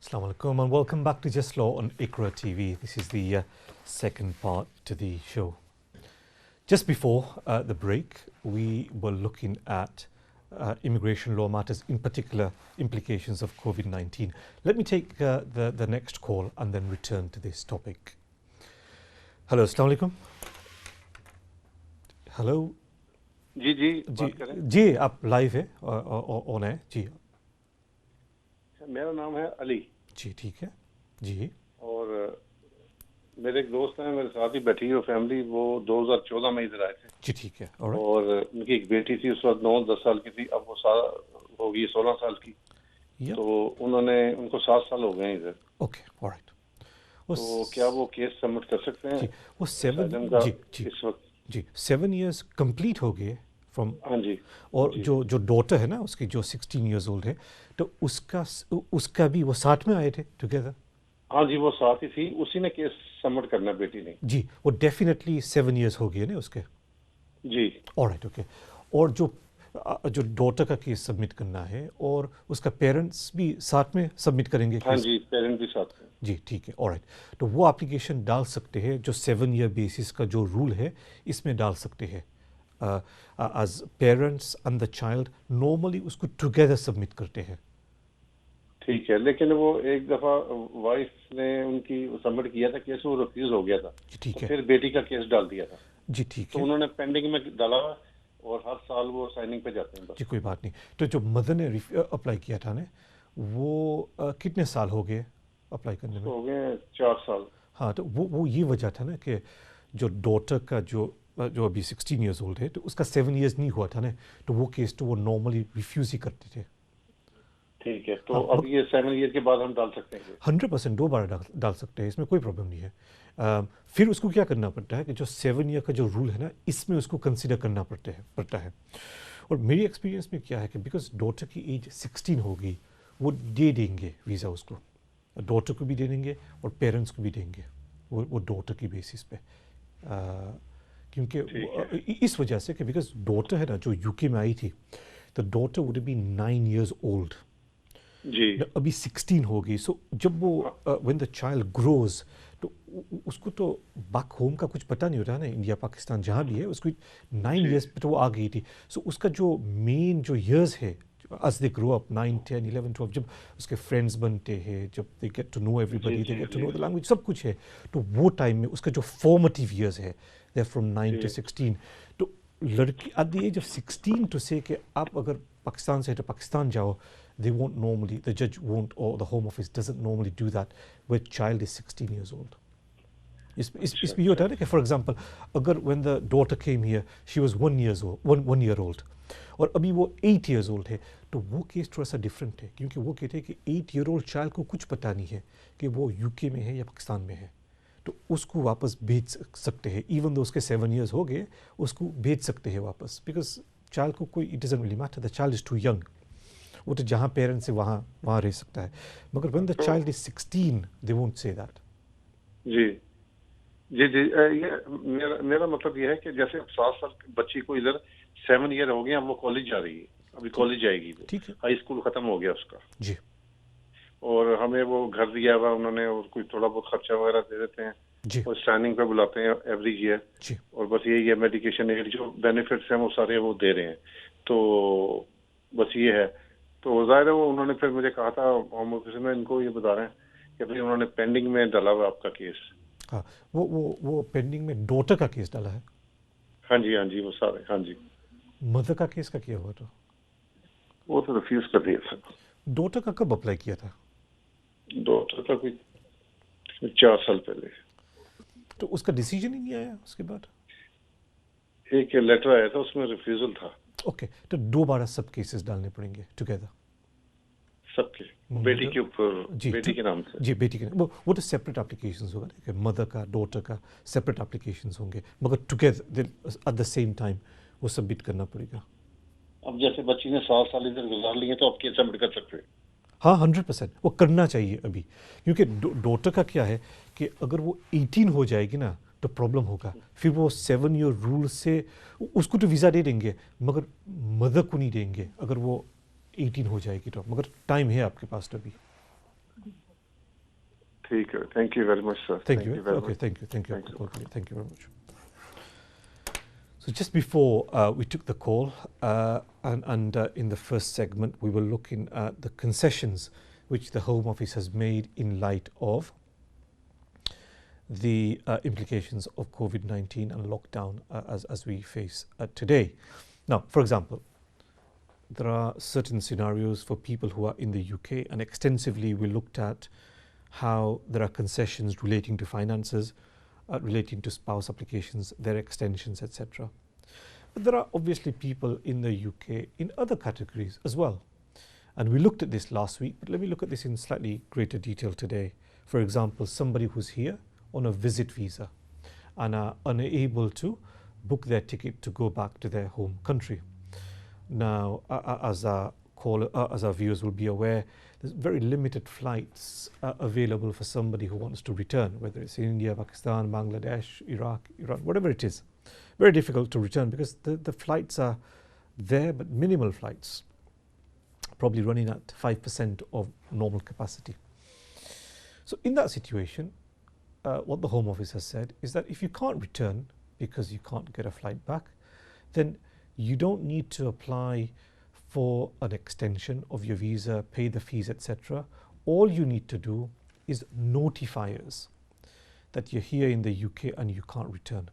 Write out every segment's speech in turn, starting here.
Assalamu alaikum and welcome back to Just Law on Iqra TV. This is the second part to the show. Just before the break, we were looking at immigration law matters, in particular implications of COVID-19. Let me take the next call and then return to this topic. Hello, Assalamu alaikum. Hello. जी बात करें। जी आप live है on है जी। मेरा नाम है अली जी ठीक है जी। और मेरे एक दोस्त हैं, मेरे साथ ही बैठी है फैमिली, वो 2014 में इधर आए थे जी ठीक है। और उनकी एक बेटी थी, उस वक्त 9-10 साल की थी, अब वो हो गई 16 साल की। तो उनको 7 साल हो गए इधर। Okay alright. तो क्या वो केस सबमिट कर सकते हैं? वो 7 years कंप्लीट हो गए फ्रॉम। हाँ जी। और जी। जो डॉटर है ना उसकी, जो 16 years old है, तो उसका भी वो साथ में आए थे टुगेदर। हाँ जी, वो साथ ही थी, उसी ने केस सबमिट करना, बेटी ने। जी वो डेफिनेटली 7 years हो गए ना उसके। जी ऑलराइट ओके। और जो डॉटर का केस सबमिट करना है और उसका पेरेंट्स भी साथ में सबमिट करेंगे। हाँ जी, पेरेंट भी साथ में। जी ठीक है ऑलराइट। तो वो एप्लीकेशन डाल सकते हैं, जो 7 year बेसिस का जो रूल है इसमें डाल सकते हैं। As parents and the child normally उसको टुगेदर सबमिट करते हैं। ठीक है, लेकिन वो एक दफा वाइफ ने उनकी सबमिट किया था केस, वो रिफ्यूज हो गया था। ठीक तो है फिर बेटी का केस डाल दिया था। जी ठीक तो है। उन्होंने पेंडिंग में डाला और हर साल वो साइनिंग पे जाते हैं बस। जी कोई बात नहीं। तो जो मदर ने अप्लाई किया था ना, वो कितने साल हो गए अप्लाई करने में? हो गए 4 साल। हाँ, तो वो ये वजह था ना कि जो डॉटर का जो अभी 16 years old है, तो उसका 7 years नहीं हुआ था ना, तो वो केस तो वो नॉर्मली रिफ्यूज ही करते थे। ठीक है, तो हाँ, अब ये 7 ईयर के बाद हम डाल सकते हैं? 100% 2 बार डाल सकते हैं, इसमें कोई प्रॉब्लम नहीं है। फिर उसको क्या करना पड़ता है कि जो 7 year का जो रूल है ना, इसमें उसको कंसिडर करना पड़ता है। और मेरी एक्सपीरियंस में क्या है कि बिकॉज डॉटर की एज 16 होगी, वो दे देंगे वीज़ा उसको, डॉटर को भी दे देंगे और पेरेंट्स को भी देंगे, वो डॉटर की बेसिस पे। क्योंकि इस वजह से कि बिकॉज डॉटर है ना जो यूके में आई थी, तो daughter would be 9 years old। जी अभी 16 होगी। सो जब वो व्हेन द चाइल्ड ग्रोज, तो उसको तो बैक होम का कुछ पता नहीं होता है ना, इंडिया पाकिस्तान जहाँ भी है, उसको 9 years पे तो वो आ गई थी। सो उसका जो मेन जो years है, as they grow up 9, 10, 11, 12, जब उसके फ्रेंड्स बनते हैं, जब they get to know everybody, they get to know the language, सब कुछ है, तो वो टाइम में उसका जो formative years है, they're from 9 to 16। तो लड़की at the age of 16 to say कि आप अगर पाकिस्तान से तो पाकिस्तान जाओ, they won't normally, the judge won't, or the home office doesn't normally do that where child is 16 years old. इसमें ये होता है ना कि फॉर एग्जांपल अगर when the daughter came here she was 1 year old और अभी वो 8 years old है, तो वो केस थोड़ा सा डिफरेंट है, क्योंकि वो कहते हैं कि 8 year old चाइल्ड को कुछ पता नहीं है कि वो यूके में है या पाकिस्तान में है, तो उसको वापस भेज सकते हैं। इवन दो उसके 7 years हो गए, उसको भेज सकते हैं वापस, बिकॉज चाइल्ड को कोई it doesn't really matter, the child is too young, वो तो जहाँ पेरेंट्स है वहाँ रह सकता है। मगर when the child is 16 they won't say that. जी जी जी ये मेरा मतलब ये है कि जैसे 7 साल बच्ची को इधर 7 ईयर हो गए, अब वो कॉलेज जा रही है, अभी कॉलेज जाएगी, ठीक है, हाई स्कूल खत्म हो गया उसका जी। और हमें वो घर दिया हुआ उन्होंने, और कोई थोड़ा बहुत खर्चा वगैरह दे देते हैं जी और स्टैंडिंग पे बुलाते हैं एवरी ईयर जी। और बस यही है, मेडिकेशन एड जो बेनिफिट्स हैं वो सारे वो दे रहे हैं, तो बस ये है। तो जाहिर है वो उन्होंने फिर मुझे कहा था होम ऑफिस में, इनको ये बता रहे हैं कि भाई उन्होंने पेंडिंग में डाला हुआ आपका केस। हाँ, वो पेंडिंग में डॉटर का केस डाला है। हाँ जी वो सारे, हाँ जी। मदर का केस का क्या हुआ? तो वो तो रिफ्यूज कर दिया था। डॉटर का कब अप्लाई किया था? डॉटर का कोई 4 साल पहले। तो उसका डिसीजन ही नहीं आया उसके बाद? एक लेटर आया था, उसमें रिफ्यूजल था। ओके, तो दोबारा सब केसेस डालने पड़ेंगे टुगेदर सबके, बेटी के ऊपर, बेटी के नाम से। जी बेटी के, वो तो सेपरेट एप्लीकेशंस होगा ना, मदर का डॉटर का सेपरेट एप्लीकेशंस होंगे, मगर together at the same time वो सबमिट करना पड़ेगा। अब जैसे बच्ची ने 7 साल इधर गुजार लिए तो अब केस सबमिट कर सकते हैं? हाँ 100% वो करना चाहिए अभी, क्योंकि डॉटर का क्या है कि अगर वो 18 हो जाएगी ना तो प्रॉब्लम होगा, फिर वो 7 year रूल से उसको तो वीज़ा दे देंगे मगर मदर को नहीं देंगे अगर वो 18 हो जाएगी तो, मगर टाइम है आपके पास तो अभी। ठीक है, thank you very much sir. Thank you. very Okay, much. thank you. Thank you. Thank you. Thank you very much. So just before we took the call, and in the first segment, we were looking at the concessions which the Home Office has made in light of the implications of COVID-19 and lockdown as we face today. Now, for example, there are certain scenarios for people who are in the UK, and extensively we looked at how there are concessions relating to finances, relating to spouse applications, their extensions, etc. But there are obviously people in the UK in other categories as well. And we looked at this last week, but let me look at this in slightly greater detail today. For example, somebody who's here on a visit visa and are unable to book their ticket to go back to their home country. Now, as our viewers will be aware, there's very limited flights available for somebody who wants to return, whether it's India, Pakistan, Bangladesh, Iraq, Iran, whatever it is. Very difficult to return because the flights are there, but minimal flights, probably running at 5% of normal capacity. So in that situation, what the Home Office has said is that if you can't return because you can't get a flight back, then you don't need to apply for an extension of your visa, pay the fees, etc. All you need to do is notify us that you're here in the UK and you can't return.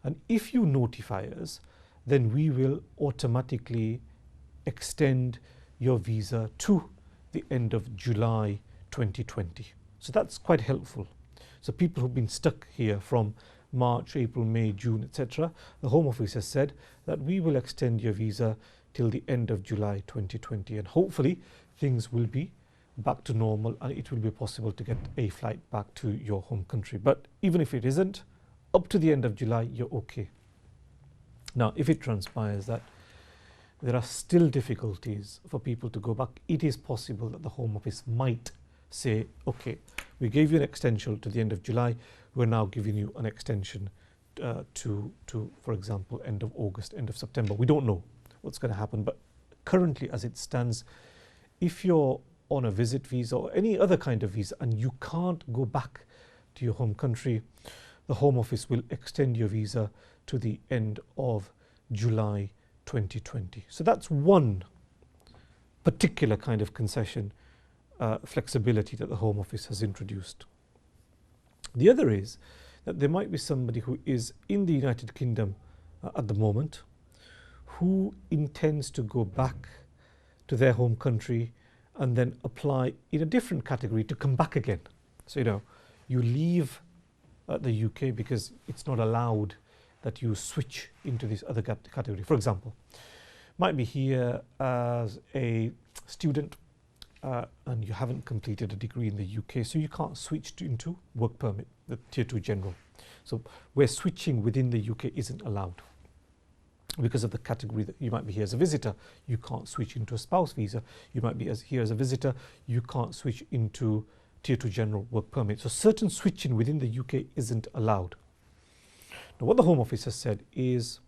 And if you notify us, then we will automatically extend your visa to the end of July 2020. So that's quite helpful. So people who've been stuck here from March, April, May, June, etc., the Home Office has said that we will extend your visa till the end of July 2020, and hopefully things will be back to normal and it will be possible to get a flight back to your home country. But even if it isn't, up to the end of July, you're okay. Now, if it transpires that there are still difficulties for people to go back, it is possible that the Home Office might say, okay, we gave you an extension to the end of July, we're now giving you an extension to, for example, end of August, end of September. We don't know what's going to happen, but currently as it stands, if you're on a visit visa or any other kind of visa and you can't go back to your home country, the Home Office will extend your visa to the end of July 2020. So that's one particular kind of concession, flexibility that the Home Office has introduced. The other is that there might be somebody who is in the United Kingdom at the moment who intends to go back to their home country and then apply in a different category to come back again. So, you leave the UK because it's not allowed that you switch into this other category. For example, might be here as a student and you haven't completed a degree in the UK, so you can't switch into work permit, the Tier 2 General. So where switching within the UK isn't allowed. Because of the category that you might be here as a visitor, you can't switch into a spouse visa. You might be here as a visitor, you can't switch into Tier 2 General work permit. So certain switching within the UK isn't allowed. Now what the Home Office has said is,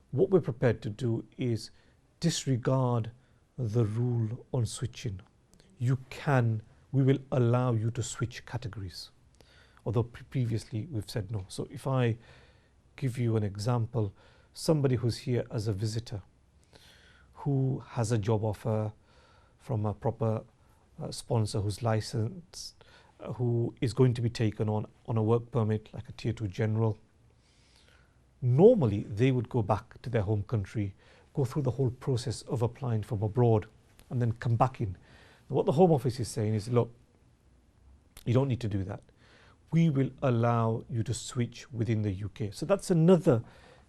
what we're prepared to do is disregard the rule on switching. We will allow you to switch categories. Although previously we've said no. So if I give you an example, somebody who's here as a visitor, who has a job offer from a proper sponsor who's licensed, who is going to be taken on a work permit like a Tier 2 General, normally they would go back to their home country, go through the whole process of applying from abroad and then come back in. Now, what the Home Office is saying is, look, you don't need to do that. We will allow you to switch within the UK. So that's another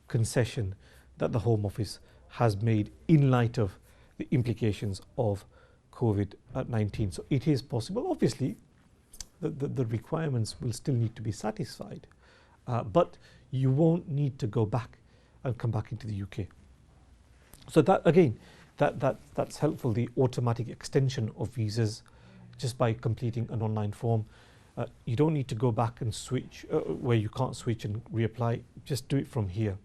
concession that the Home Office has made in light of the implications of COVID-19. So it is possible. Obviously, the requirements will still need to be satisfied, but you won't need to go back and come back into the UK. So that again, that's helpful. The automatic extension of visas just by completing an online form. You don't need to go back and switch where you can't switch and reapply. Just do it from here.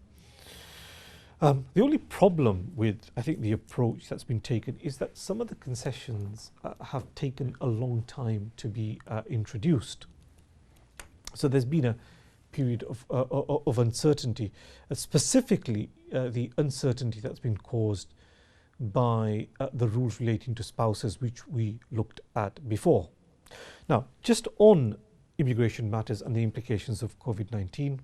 The only problem with, I think, the approach that's been taken is that some of the concessions have taken a long time to be introduced. So there's been a period of uncertainty, specifically the uncertainty that's been caused by the rules relating to spouses, which we looked at before. Now, just on immigration matters and the implications of COVID-19,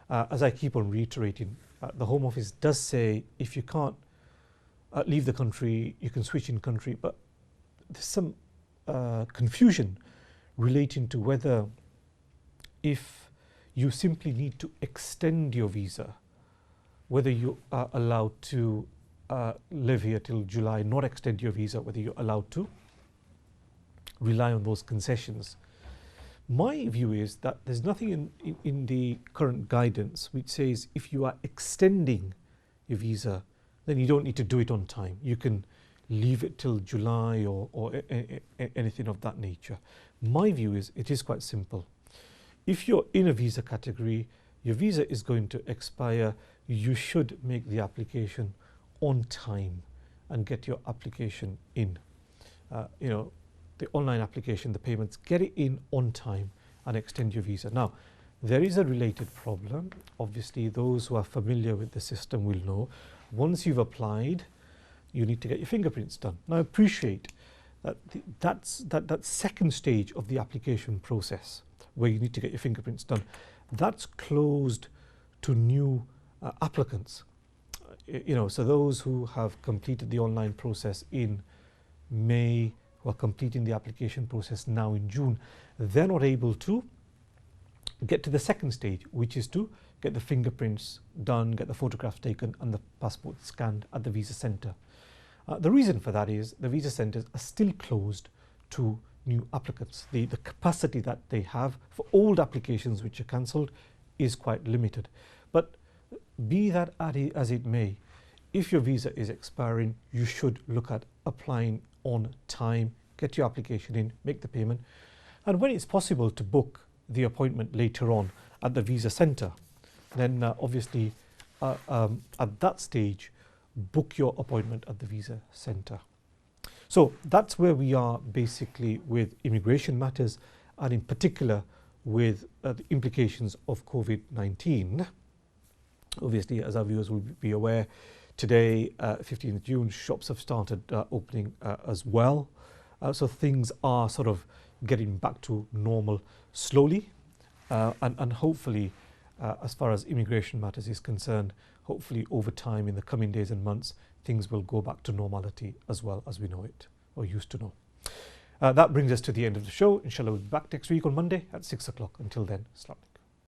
as I keep on reiterating, the Home Office does say if you can't leave the country, you can switch in country, but there's some confusion relating to whether if you simply need to extend your visa, whether you are allowed to live here till July, not extend your visa, whether you're allowed to rely on those concessions. My view is that there's nothing in the current guidance which says if you are extending your visa, then you don't need to do it on time. You can leave it till July or anything of that nature. My view is it is quite simple. If you're in a visa category, your visa is going to expire, you should make the application on time and get your application in. The online application, the payments, get it in on time and extend your visa. Now, there is a related problem. Obviously, those who are familiar with the system will know, once you've applied, you need to get your fingerprints done. Now, I appreciate that that second stage of the application process, where you need to get your fingerprints done, that's closed to new applicants. So those who have completed the online process in May, who are completing the application process now in June, they're not able to get to the second stage, which is to get the fingerprints done, get the photographs taken and the passport scanned at the visa centre. The reason for that is the visa centres are still closed to new applicants. The capacity that they have for old applications which are cancelled is quite limited. But be that as it may, if your visa is expiring, you should look at applying on time, get your application in, make the payment, and when it's possible to book the appointment later on at the visa centre, then obviously at that stage book your appointment at the visa centre. So that's where we are basically with immigration matters, and in particular with the implications of COVID-19. Obviously, as our viewers will be aware, today, 15th June, shops have started opening as well. So things are sort of getting back to normal slowly. And hopefully, as far as immigration matters is concerned, hopefully over time in the coming days and months, things will go back to normality as well as we know it, or used to know. That brings us to the end of the show. Inshallah, we'll be back next week on Monday at 6 o'clock. Until then, Assalamu alaikum.